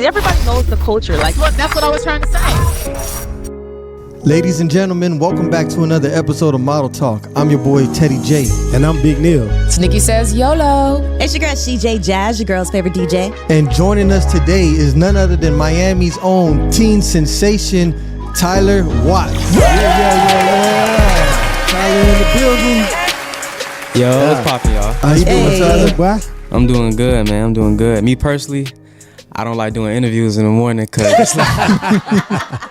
Everybody knows the culture. Like, That's what I was trying to say. Ladies and gentlemen, welcome back to another episode of Model Talk. I'm your boy Teddy J. And I'm Big Neil. Nikki says YOLO. It's your girl CJ Jazz, your girl's favorite DJ. And joining us today is none other than Miami's own teen sensation, Tyler Watt. Yeah. Tyler in the building. Yo, what's popping, y'all? How you doing, Tyler? Boy. I'm doing good, man. I'm doing good. Me personally, I don't like doing interviews in the morning because I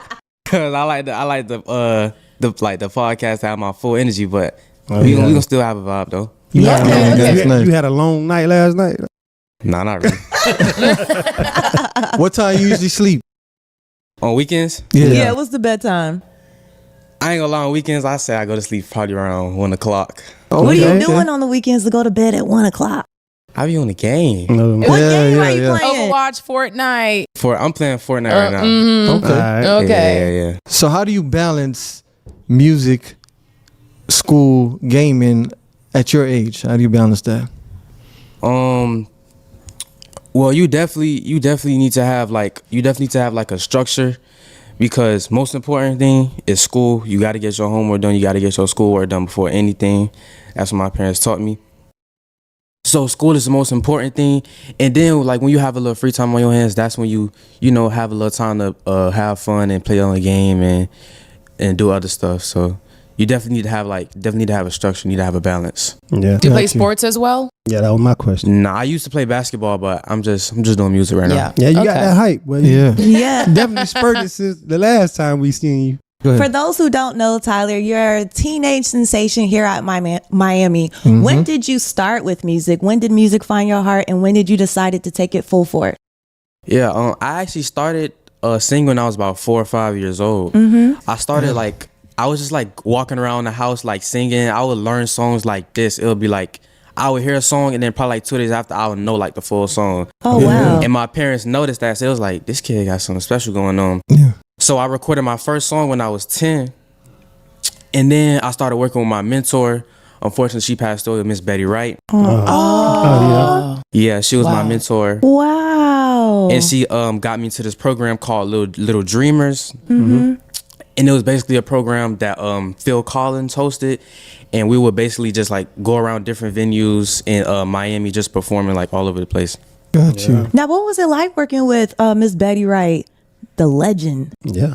like the podcast to have my full energy, but we gonna still have a vibe though. You had a long night last night? Nah, not really. What time you usually sleep? On weekends? Yeah, what's the bedtime? I ain't gonna lie, on weekends I say I go to sleep probably around 1 o'clock. What are you doing on the weekends to go to bed at 1 o'clock? I be on the game. What game are you playing? Overwatch, Fortnite. I'm playing Fortnite right now. Okay. Okay. Yeah. So how do you balance music, school, gaming at your age? How do you balance that? Well, you definitely need to have like a structure, because most important thing is school. You got to get your homework done. You got to get your schoolwork done before anything. That's what my parents taught me. So school is the most important thing, and then like when you have a little free time on your hands, that's when you have a little time to have fun and play on the game and do other stuff. So you definitely need to have a structure. You need to have a balance. Yeah. Do you play sports as well? Yeah, that was my question. Nah, I used to play basketball, but I'm just doing music right now. Yeah, you got that hype. Well, Yeah. definitely spurted since the last time we seen you. For those who don't know, Tyler, you're a teenage sensation here at Miami. When did you start with music? When did music find your heart? And when did you decide to take it full for it? Yeah, I actually started singing when I was about 4 or 5 years old. I started I was just like walking around the house like singing. I would learn songs like this. It would be like I would hear a song and then probably like 2 days after I would know like the full song. Oh, wow. And my parents noticed that, so it was like, this kid got something special going on. Yeah. So I recorded my first song when I was 10. And then I started working with my mentor. Unfortunately, she passed away, Miss Betty Wright. Yeah, she was my mentor. Wow. And she got me into this program called Little Dreamers. And it was basically a program that Phil Collins hosted. And we would basically just like go around different venues in Miami, just performing like all over the place. Got you. Now, what was it like working with Miss Betty Wright, the legend? Yeah.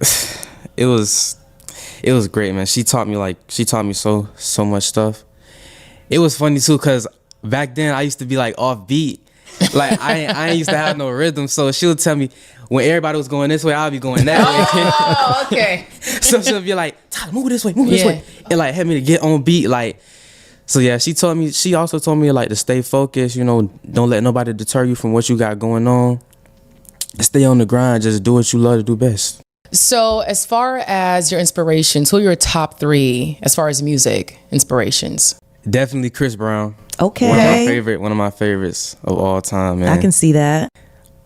It was great, man. She taught me so much stuff. It was funny too, cause back then I used to be like off beat. Like I ain't used to have no rhythm. So she would tell me when everybody was going this way, I'll be going that way. Oh, okay. So she'll be like, Tyler, move this way, and like help me to get on beat. Like, so yeah, she also told me like to stay focused, don't let nobody deter you from what you got going on. Stay on the grind, just do what you love to do best. So as far as your inspirations, who are your top 3 as far as music inspirations? Definitely Chris Brown. Okay. One of my favorites of all time, man. I can see that.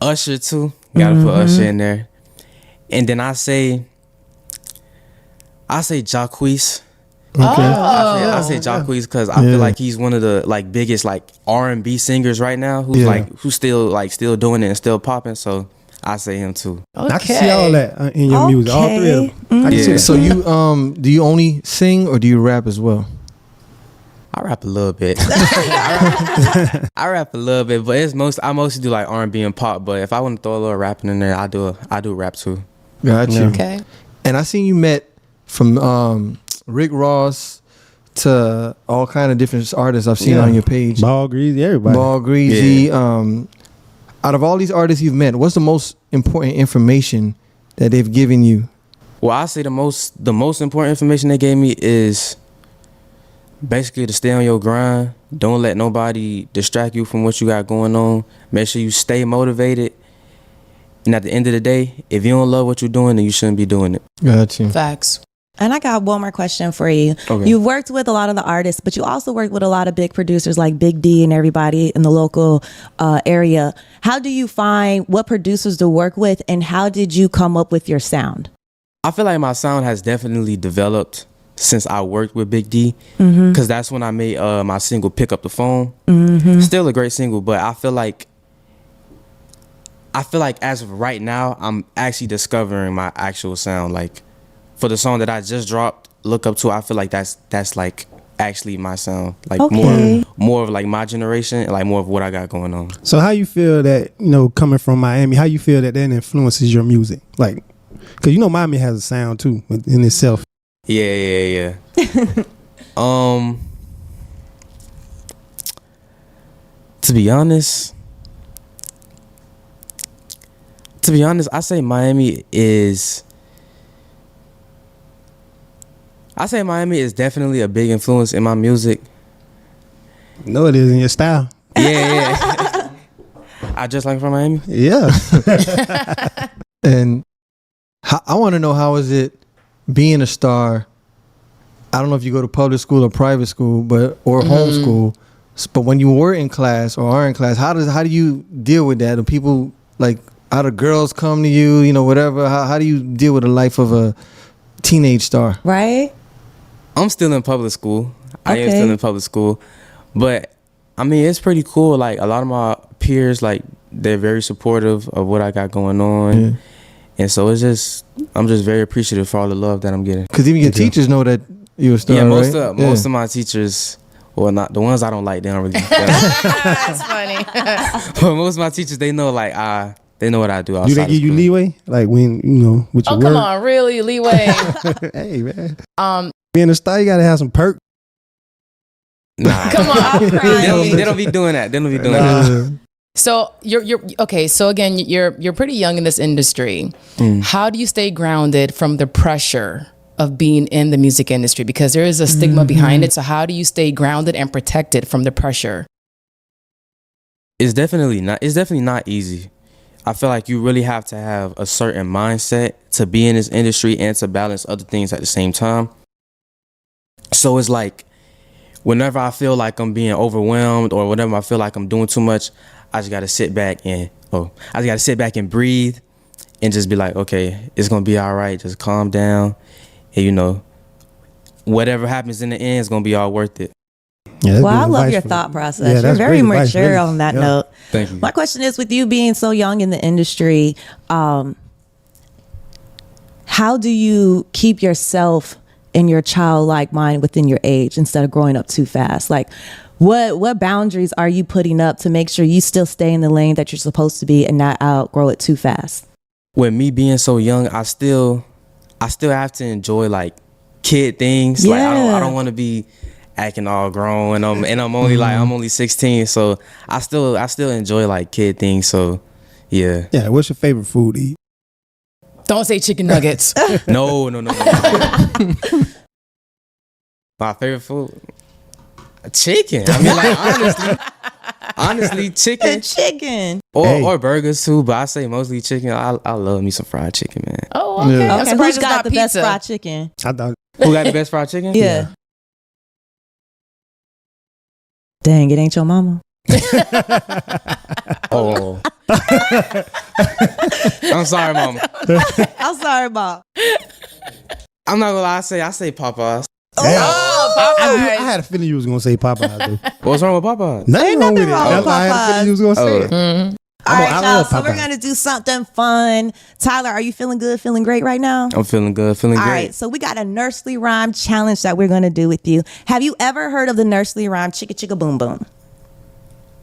Usher too. Gotta put Usher in there. And then I say Jacquees. Okay. I say Jacquees because I feel like he's one of the like biggest like RnB singers right now who's still doing it and still popping. So I say him too. Okay. I can see all that in your music, all 3 of them. I can see that. So you do you only sing or do you rap as well? I rap a little bit. I rap a little bit, but I mostly do like R&B and pop. But if I want to throw a little rapping in there, I do rap too. Got you. Okay. And I seen you met from Rick Ross to all kind of different artists I've seen on your page. Ball Greasy, everybody. Ball Greasy. Out of all these artists you've met, what's the most important information that they've given you? Well, I say the most important information they gave me is basically to stay on your grind. Don't let nobody distract you from what you got going on. Make sure you stay motivated. And at the end of the day, if you don't love what you're doing, then you shouldn't be doing it. Got you. Facts. And I got one more question for you. Okay. You've worked with a lot of the artists, but you also worked with a lot of big producers like Big D and everybody in the local area. How do you find what producers to work with, and how did you come up with your sound? I feel like my sound has definitely developed since I worked with Big D, because that's when I made my single Pick Up the Phone. Still a great single, but I feel like I feel like as of right now, I'm actually discovering my actual sound. Like for the song that I just dropped, Look Up To, I feel like that's like actually my sound. Like more of like my generation, and like more of what I got going on. So how you feel that, you know, coming from Miami, how you feel that influences your music? Like, cause you know Miami has a sound too in itself. Yeah. To be honest, I say Miami is definitely a big influence in my music. No, it is in your style. Yeah. I just like from Miami. Yeah. And I want to know, how is it being a star? I don't know if you go to public school or private school, or homeschool. But when you were in class or are in class, how do you deal with that? Do people, like, how do girls come to you? You know, whatever. How do you deal with the life of a teenage star? Right. I'm still in public school. I am Okay. still in public school, but I mean it's pretty cool. Like a lot of my peers, like they're very supportive of what I got going on. Yeah. And so I'm just very appreciative for all the love that I'm getting. Because even your teachers know that you're a star, Yeah, most right? of my teachers, well, not the ones I don't like, they don't really. That's funny. But most of my teachers, they know like they know what I do. Do outside they of give you school. leeway? Like when, you know, with your Oh, work? come on, really, leeway. Hey, man. Being a star, you got to have some perks. Nah, Come on, they don't be doing that. They don't be doing that. So you're okay. So again, you're pretty young in this industry. How do you stay grounded from the pressure of being in the music industry? Because there is a stigma behind it. So how do you stay grounded and protected from the pressure? It's definitely not easy. I feel like you really have to have a certain mindset to be in this industry and to balance other things at the same time. So it's like whenever I feel like I'm being overwhelmed or whenever I feel like I'm doing too much, I just gotta sit back and breathe and just be like, okay, it's gonna be all right. Just calm down, and you know, whatever happens in the end is gonna be all worth it. Yeah, Well, I love your thought process. You're that's very great advice, mature really. on that Yeah. note. Thank you. My question is, with you being so young in the industry, how do you keep yourself in your childlike mind within your age instead of growing up too fast? Like, what boundaries are you putting up to make sure you still stay in the lane that you're supposed to be and not outgrow it too fast? With me being so young, I still have to enjoy like kid things. Like I don't want to be acting all grown, and I'm only I'm only 16, so I still enjoy like kid things. So yeah. Yeah, what's your favorite food to eat? Don't say chicken nuggets. No. My favorite food, chicken. I mean, like honestly, chicken Chicken. or burgers too. But I say mostly chicken. I love me some fried chicken, man. Oh, okay. Yeah. I'm Okay, surprised who's it's got not the best pizza. fried chicken? I thought Who got the best fried chicken? Yeah. Dang, it ain't your mama. Oh. I'm sorry, mama. I'm sorry, Bob. I'm not gonna lie. I say Popeyes. I had a feeling you was gonna say Popeyes. Dude. What's wrong with Popeyes? Nothing wrong with it. wrong with That's why I had a feeling you was gonna say it. All right, I y'all. love So we're Popeyes. gonna do something fun. Tyler, are you feeling good? Feeling great right now? I'm feeling good. Feeling All great. right, so we got a nursery rhyme challenge that we're gonna do with you. Have you ever heard of the nursery rhyme "Chicka Chicka Boom Boom"?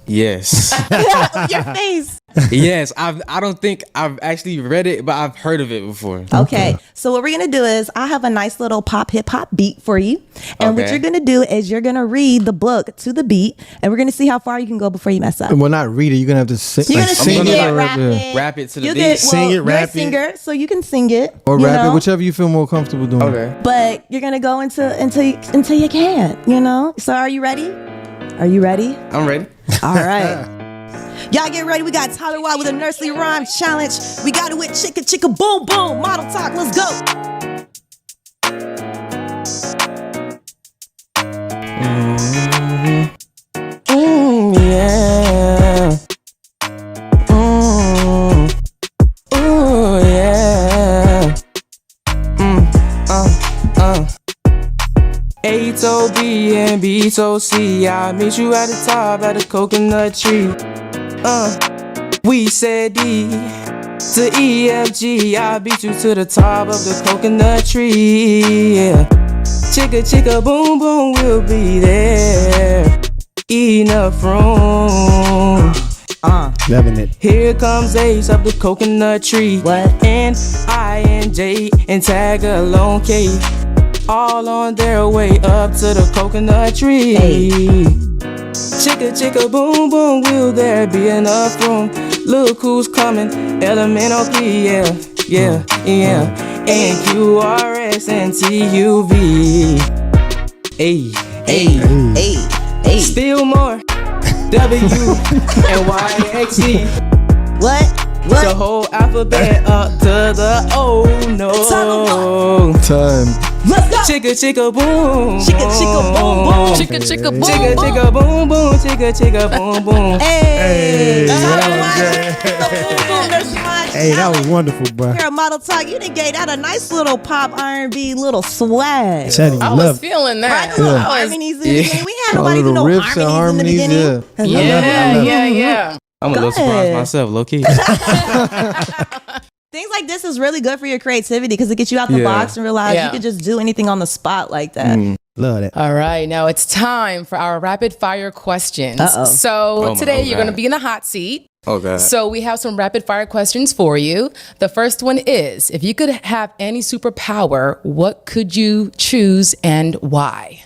Yes. Your face. Yes. I don't think I've actually read it, but I've heard of it before. Okay, so what we're gonna do is I have a nice little pop hip hop beat for you, and what Okay. you're gonna do is you're gonna read the book to the beat, and we're gonna see how far you can go before you mess up. Well, not read it. You're gonna have to sing, You're like, gonna sing sing it, it, or, rap yeah. it. Rap it to the You beat. get, Sing it, you're rap a it. singer, so you can sing it or you rap know? it, whichever you feel more comfortable doing. Okay. But you're gonna go until you can, you know. So are you ready? Are you ready? I'm ready. All right. Y'all get ready. We got Tyler White with a nursery rhyme challenge. We got it with Chicka Chicka Boom Boom. Model talk. Let's go. Yeah. Yeah. A told B and B told C, I'll meet you at the top at the coconut tree. We said D to E, F, G. I'll beat you to the top of the coconut tree. Yeah. Chicka, chicka, boom, boom, we'll be there. Enough room. Loving it. Here comes Ace up the coconut tree. What? And I and J and tag along K. All on their way up to the coconut tree. Hey. Chicka, chicka, boom, boom, will there be enough room? Look who's coming, elemental key, yeah, yeah, yeah. N-Q-R-S and T-U-V. Hey, hey, Hey, hey. still more. W-N-Y-X-E. What? The whole alphabet up to the O, no. Time. Let's go. Chicka, chicka, boom. Chicka, chicka, boom, boom. Chicka chicka boom Chicka, boom. chicka, boom, boom. Chicka, chicka, boom, boom. Hey. Hey, that was wonderful, bro. Here at Model Talk, you done gave that a nice little pop R&B little swag. Tell you, I was love it. feeling Right, that. the little I was- harmonies in the beginning. We had All nobody of do the no riffs and harmonies in the harmonies, beginning. Yeah. I'm a little Go surprised ahead. myself, low key. Things like this is really good for your creativity because it gets you out the Yeah. box and realize Yeah. you could just do anything on the spot like that. Love that. All right, now it's time for our rapid fire questions. Uh-oh. So my today you're God. going to be in the hot seat. Oh, God. So we have some rapid fire questions for you. The first one is, if you could have any superpower, what could you choose and why?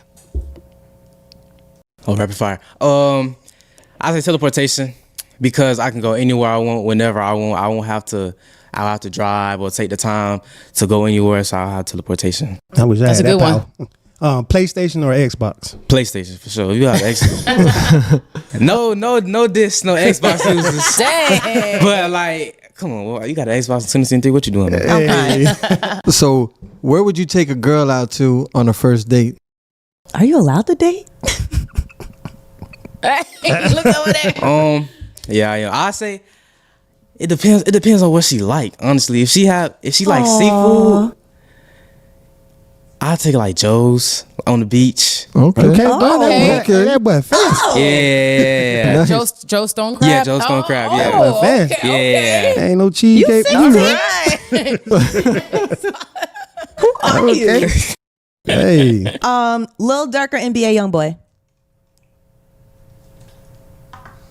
Oh, rapid fire. I say teleportation because I can go anywhere I want, whenever I want. I won't have to. I'll have to drive or take the time to go anywhere, so I'll have teleportation. I wish I That's had a that good power. PlayStation or Xbox? PlayStation for sure. You have Xbox. no diss, no Xbox users. Dang. But like, come on, well, you got an Xbox in 2023. What you doing, man? Okay. So, where would you take a girl out to on a first date? Are you allowed to date? Hey, look over there. Yeah, I say it depends. It depends on what she like. Honestly, if she likes seafood, I'll take her like Joe's on the beach. Okay. Okay. Okay. That boy fast. Yeah. Joe Stone Crab? Yeah, Joe Stone Crab, yeah. Oh, Fast. okay. Yeah. Ain't no cheesecake. You Okay. Hey. Lil Durk or NBA Youngboy?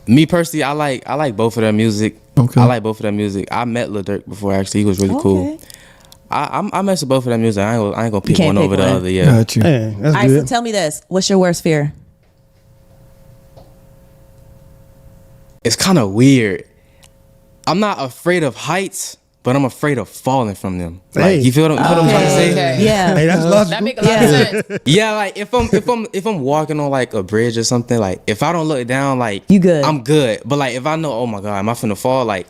Me personally, I like both of their music. Okay. I like both of their music. I met Lil Durk before. Actually, he was really cool. I mess with both of their music. I ain't gonna pick can't one pick over the one. other. Yeah. Got you. Hey, that's All right, so good. tell me this. What's your worst fear? It's kind of weird. I'm not afraid of heights, but I'm afraid of falling from them. Like, Hey. you feel what I'm trying to say? Okay. Yeah. Hey, that's logical. That makes a lot of sense. Yeah, like if I'm walking on like a bridge or something, like if I don't look down, like You good. I'm good. But like if I know, oh my God, am I finna fall? Like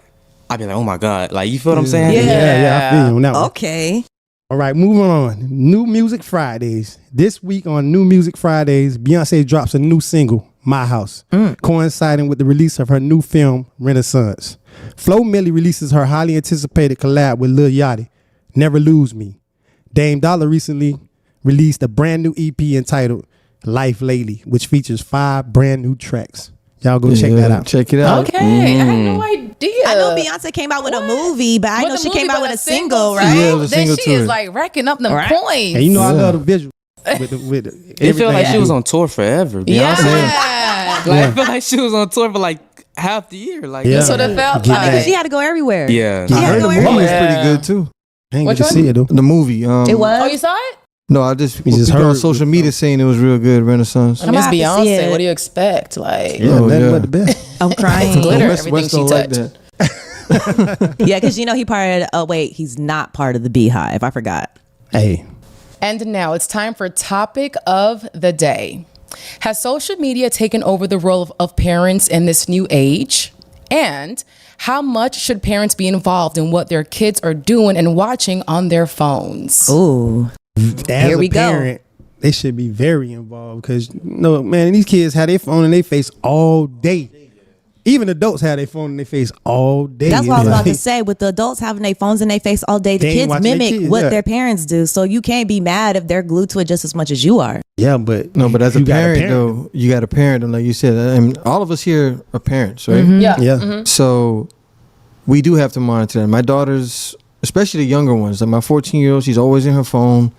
I'd be like, oh my God, like you feel what I'm saying? Yeah, I feel you on that one. Okay. All right, moving on. New Music Fridays. This week on New Music Fridays, Beyonce drops a new single, My House, coinciding with the release of her new film, Renaissance. Flo Milli releases her highly anticipated collab with Lil Yachty, Never Lose Me. Dame Dollar recently released a brand new EP entitled Life Lately, which features 5 brand new tracks. Y'all go check that out. Check it out. Okay. I had no idea. I know Beyonce came out with a movie, but I With know the she movie, came out but with a single, too. right? Yeah, it was a Then single she to is it. like racking up them Right. coins. And you know I Yeah. love the visual with It felt like everything. she was on tour forever. Beyonce. Yeah. Like, I felt like she was on tour for like half the year. Like Yeah. That's what it felt Get like. Because she had to go everywhere. yeah. Yeah. I heard the go movie was everywhere. pretty good too. I ain't Which get to one? see it though. The movie. It was? Oh, you saw it? No, I just You just people on heard- social media saying it was real good. Renaissance. I mean, it's I'm gonna have to see Beyonce. it. What do you expect? Like, Yeah, Oh, nothing yeah. but the best. I'm crying. glitter, West everything she don't like touched. that. Yeah, because you know he part of, oh wait, he's not part of the Beehive. I forgot. Hey, And now it's time for topic of the day. Has social media taken over the role of parents in this new age? And how much should parents be involved in what their kids are doing and watching on their phones? Ooh. as Here a we go. parent, they should be very involved because no man, these kids have their phone in their face all day. Even adults have their phone in their face all day. That's what I was about to Like, say. With the adults having their phones in their face all day, the They ain't kids watching their mimic kids, what yeah. their parents do. So you can't be mad if they're glued to it just as much as you are. Yeah, but No, but as a you got parent, though, you got to parent them, like you said. I mean, all of us here are parents, right? Yeah. Yeah. So we do have to monitor them. My daughters, especially the younger ones, like my 14-year-old, she's always in her phone.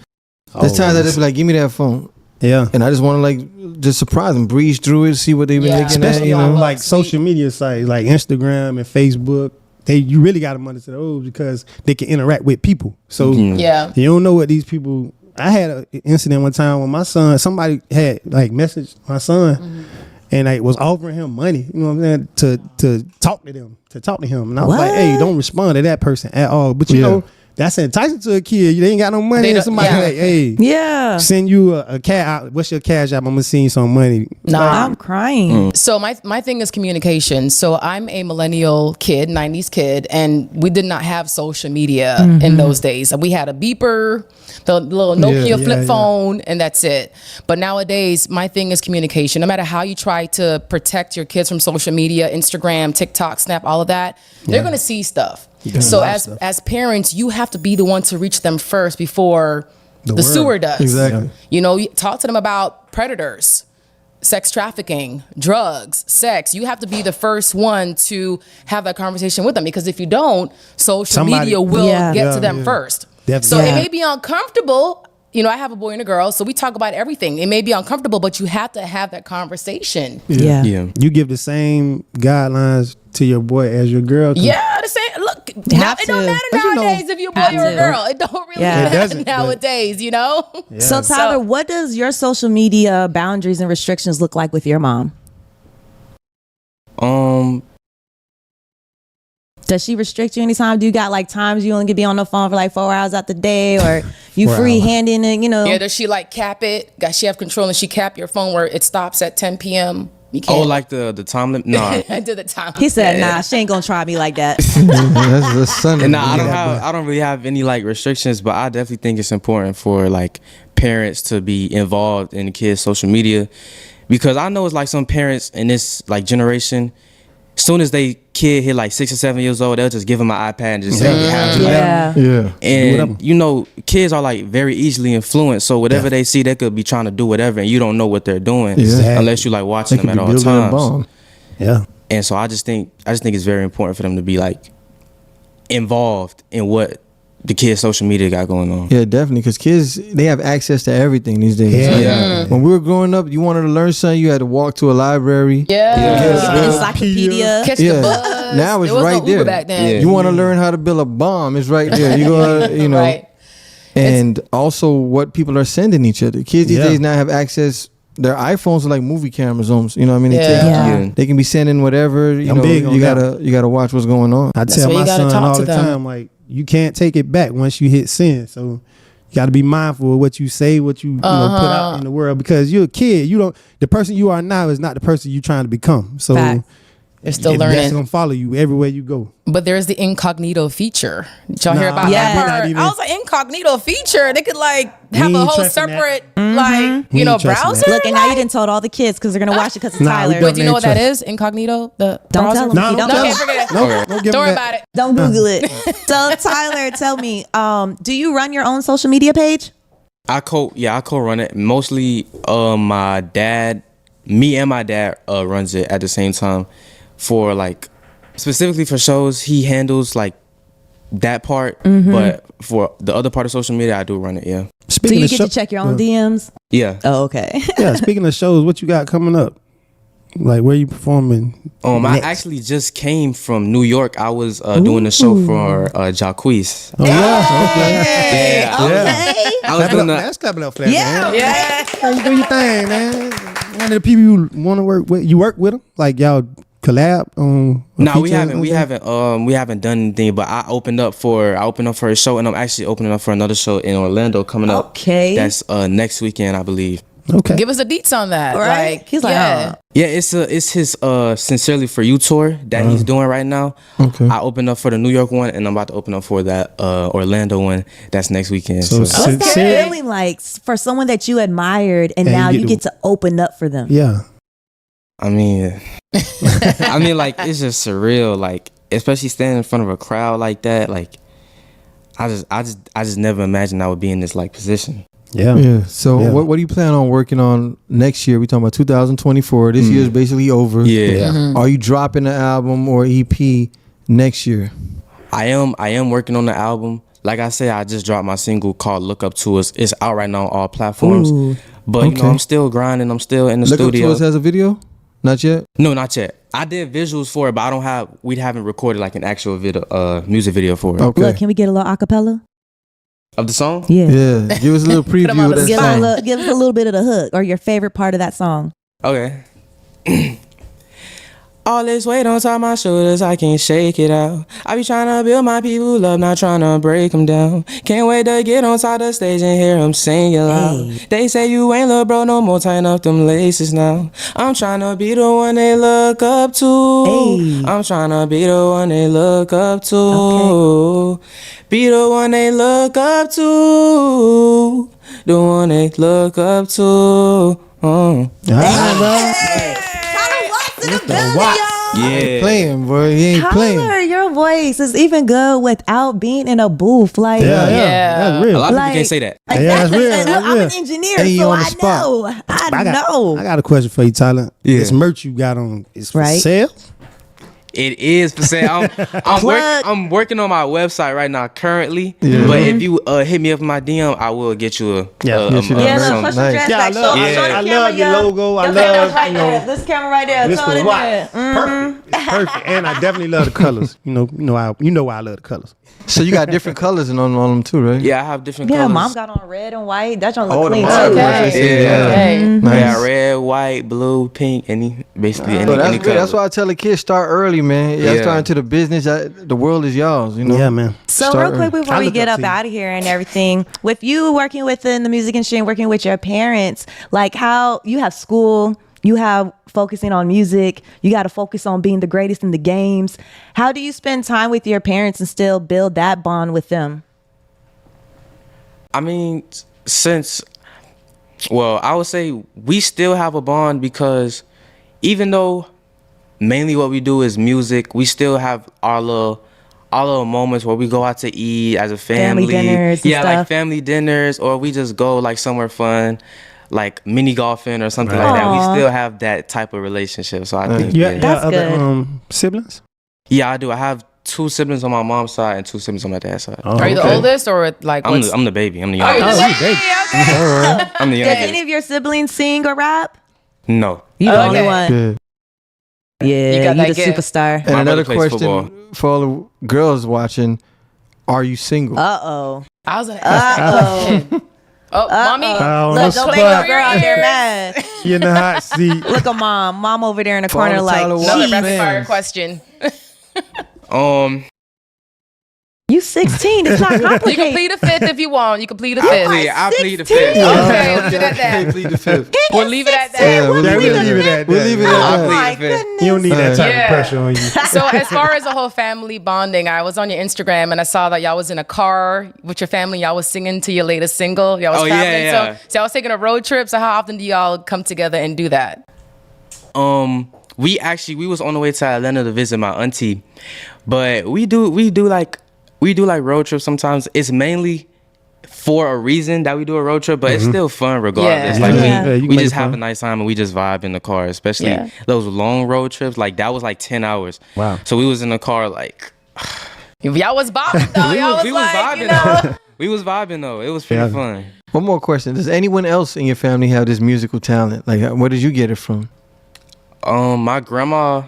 There's times that they be like, give me that phone. Yeah. And I just want to like just surprise them, breeze through it, see what they've been looking at. Especially You on know, like social media sites like Instagram and Facebook. You really got to monitor those because they can interact with people. So Yeah. you don't know what these people. I had an incident one time when my son, somebody had like messaged my son and like was offering him money, you know what I'm saying, to talk to them, to talk to him. And I was like, hey, don't respond to that person at all. But you know, that's enticing to a kid. You ain't got no money. And somebody like, hey, send you a cash. What's your cash app? I'm gonna send you some money. Nah, I'm crying. So my thing is communication. So I'm a millennial kid, 90s kid, and we did not have social media in those days. We had a beeper, the little Nokia flip phone, and that's it. But nowadays, my thing is communication. No matter how you try to protect your kids from social media, Instagram, TikTok, Snap, all of that, they're gonna see stuff. So as parents, you have to be the one to reach them first before the sewer does. Exactly. You know, you talk to them about predators, sex trafficking, drugs, sex. You have to be the first one to have that conversation with them, because if you don't, social media will get to them first. Definitely. So it may be uncomfortable. You know, I have a boy and a girl, so we talk about everything. It may be uncomfortable, but you have to have that conversation. Yeah. You give the same guidelines to your boy as your girl. Yeah, the same. Look, now, it don't matter nowadays if you're a boy or a girl. It don't really matter nowadays, you know? Yeah. So Tyler, what does your social media boundaries and restrictions look like with your mom? Does she restrict you anytime? Do you got like times you only can be on the phone for like 4 hours out the day, or you free-handing it, you know? Yeah, does she like cap it? Does she have control and she cap your phone where it stops at 10 p.m.? You can't. Oh, like the time limit? No. I did the time. He said, nah, she ain't gonna try me like that. that's the son. And I don't really have any like restrictions, but I definitely think it's important for like parents to be involved in the kids' social media, because I know it's like some parents in this like generation, as soon as they kid hit like 6 or 7 years old, they'll just give them an iPad and just say, Yeah. And you know, kids are like very easily influenced. So whatever they see, they could be trying to do whatever, and you don't know what they're doing unless you like watching them at all times. Yeah. And so I just think it's very important for them to be like involved in what the kids' social media got going on. Yeah, definitely, because kids, they have access to everything these days. When we were growing up, you wanted to learn something, you had to walk to a library. Encyclopedia. Catch the bus. Now it's there was right no there. Uber back then. You want to learn how to build a bomb, it's right there. You go, you know. Right. And also what people are sending each other. Kids these days now have access. Their iPhones are like movie cameras almost. You know what I mean? They can be sending whatever. You know, you gotta watch what's going on. I tell my son all the time, like, you can't take it back once you hit sin. So you got to be mindful of what you say, what you, put out in the world, because you're a kid. The person you are now is not the person you're trying to become. So they're still learning. That's gonna follow you everywhere you go. But there's the incognito feature. Did y'all hear about that part? I was like, incognito feature. They could like have a whole separate browser. Look, and now you done told all the kids because they're gonna watch it because it's Tyler. But do you know what that is? Incognito, the don't browser. Tell them. Okay, forget it. Don't worry about it. Don't Google it. So Tyler, tell me, do you run your own social media page? I co-run it. Mostly me and my dad runs it at the same time. For like specifically for shows, he handles like that part, but for the other part of social media, I do run it. Yeah. So you get to check your own DMs? Yeah. Oh, okay. Yeah. Speaking of shows, what you got coming up? Like, where you performing? I actually just came from New York. I was doing a show for Jacquees. Oh yeah. Okay. Okay. I was doing that's clapping up for that. Yeah. You do your thing, man. One of the people you want to work with, you work with them, like y'all collab on? No, we haven't done anything. But I opened up for a show, and I'm actually opening up for another show in Orlando coming up. Okay, that's next weekend, I believe. Okay, give us the deets on that. Right? He's like, it's his Sincerely For You tour that he's doing right now. Okay, I opened up for the New York one, and I'm about to open up for that Orlando one. That's next weekend. So what's that feeling like for someone that you admired, and now you get to open up for them? Yeah. I mean, like, it's just surreal, like, especially standing in front of a crowd like that. Like, I just never imagined I would be in this like position. Yeah. So what do you plan on working on next year? We talking about 2024. This year is basically over. Yeah. Are you dropping an album or EP next year? I am working on the album. Like I said, I just dropped my single called "Look Up to Us." It's out right now on all platforms. Ooh. But you Okay. know, I'm still grinding. I'm still in the Look studio. Up to Us has a video? Not yet? No, not yet. I did visuals for it, but we haven't recorded like an actual video, music video for it. Okay. Look, can we get a little acapella? Of the song? Yeah. Yeah, give us a little Put 'em on preview of the that Give us, song. give us a little bit of the hook or your favorite part of that song. Okay. All this weight on top my shoulders, I can't shake it out. I be trying to build my people up, not trying to break them down. Can't wait to get on top the stage and hear them singing loud. Hey. They say you ain't little bro no more, tighten up them laces now. I'm trying to be the one they look up to. Hey. I'm trying to be the one they look up to. Be the one they look up to. The one they look up to. Yeah. Playing, boy. He ain't playing. Tyler, your voice is even good without being in a booth. Like, Yeah. That's A real. lot of people Like- can't say that. like Yeah, that's real, and that's I'm an real. engineer, And you so on the I spot. know. I I got a question for you, Tyler. Yeah. This merch you got on is for Right. sale? It is for sale. Plug. I'm working on my website right now currently. Yeah. But if you hit me up in my DM, I will get you a Yeah. Get you that Yeah, merch. look, push Nice. your dress Yeah, I back. love- Show yeah. the I camera, love your yo. logo. I Your love, camera's right you know, there. This camera right there. This Throw was it in what? there. Perfect. It's perfect. And I definitely love the colors. You know why I love the colors. So you got different colors on them too, right? Yeah, I have different Yeah, colors. mom got on red and white. That don't look Oh, the clean mom. too. Okay. Yeah. Okay. Nice. Yeah, red, white, blue, pink, basically any, So that's any good. color. That's why I tell the kids start early, man. Y'all Yeah. start into the business. The world is y'all's. You know. Yeah, man. So Start real quick early. before I we look get up up to you. out of here and everything, with you working within the music industry and working with your parents, like how you have school, you have focusing on music, you got to focus on being the greatest in the games. How do you spend time with your parents and still build that bond with them? I mean, I would say we still have a bond because even though mainly what we do is music, we still have our little moments where we go out to eat as a family. Family dinners and yeah, stuff. like family dinners, or we just go like somewhere fun, like mini golfing or something like that. Aw. We still have that type of relationship. So I think, Yeah, yeah. That's other good. siblings? Yeah, I do. I have 2 siblings on my mom's side and 2 siblings on my dad's side. Oh, Are you the okay. oldest or like I'm what's? the, I'm the baby. I'm the Oh, you're youngest. the you baby. baby. Okay. I'm the Does youngest. any of your siblings sing or rap? No. You the Okay. only one. Good. Yeah, You got you that the gift. superstar. And My another brother plays question football. for all the girls watching: are you single? Uh-oh. I was gonna ask that question. Oh, mommy. Oh, Look, no don't make spot. your girl out there mad. You in the hot seat. Look at mom. Mom over there in the For all corner the like, Tyler Another Watts "Jeez, rapid fire fans. question. you 16. It's not You can complicated. plead a fifth if you want. You can plead a I fifth. plead the 16. fifth. Okay, let's do that Okay, then. plead the fifth. We'll leave it at that. Yeah, we'll Yeah, leave we'll it leave it at at We'll that. leave it Oh at that. my plead the fifth. goodness. You don't need that type Yeah. of pressure on you. So as far as the whole family bonding, I was on your Instagram and I saw that y'all was in a car with your family. Y'all was singing to your latest single. Y'all was Oh, yeah, traveling. yeah. So I was taking a road trip. So how often do y'all come together and do that? We was on the way to Atlanta to visit my auntie, but we do like road trips sometimes. It's mainly for a reason that we do a road trip, but it's still fun regardless. Yeah. Like Yeah. you can we make just it have fun. a nice time and we just vibe in the car, especially Yeah. those long road trips. Like that was like 10 hours. Wow. So we was in the car like Y'all was bopping though. Y'all we was was like, vibing you know. though. We was vibing though. It was pretty Yeah. fun. One more question: does anyone else in your family have this musical talent? Like, where did you get it from? My grandma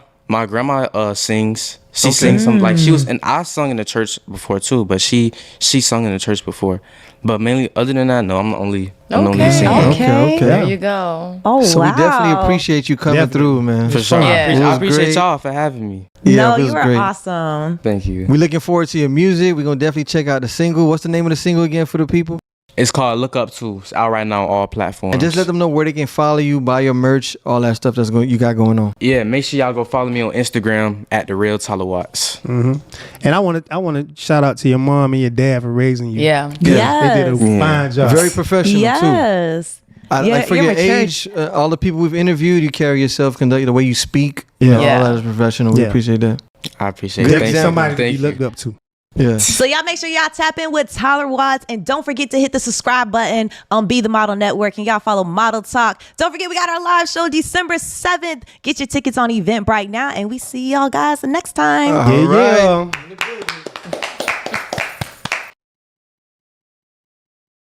sings. She Okay. sings some like she was, and I sung in the church before too. But she sung in the church before. But mainly, other than that, no, I'm the only singer. Okay. There you go. Oh, So wow. we definitely appreciate you coming Definitely. through, man. For sure. Yeah. It I was appreciate great. y'all for having me. Yeah, No, it you was were great. awesome. Thank you. We're looking forward to your music. We're gonna definitely check out the single. What's the name of the single again for the people? It's called Look Up To. It's out right now on all platforms. And just let them know where they can follow you, buy your merch, all that stuff you got going on. Yeah, make sure y'all go follow me on Instagram at the real Tyler Watts. And I want to shout out to your mom and your dad for raising you. Yeah. They did a Yes. fine job. Very professional too. Yes. Like for You're your mature. age, all the people we've interviewed, you carry yourself, conduct the way you speak. Yeah. All that is professional. We Yeah. appreciate that. I appreciate Good it. Thank you. example. Somebody to be Thank you. looked up to. Yeah. So y'all make sure y'all tap in with Tyler Watts, and don't forget to hit the subscribe button on Be the Model Network, and y'all follow Model Talk. Don't forget we got our live show December 7th. Get your tickets on Eventbrite now, and we see y'all guys the next time. All right. Yeah.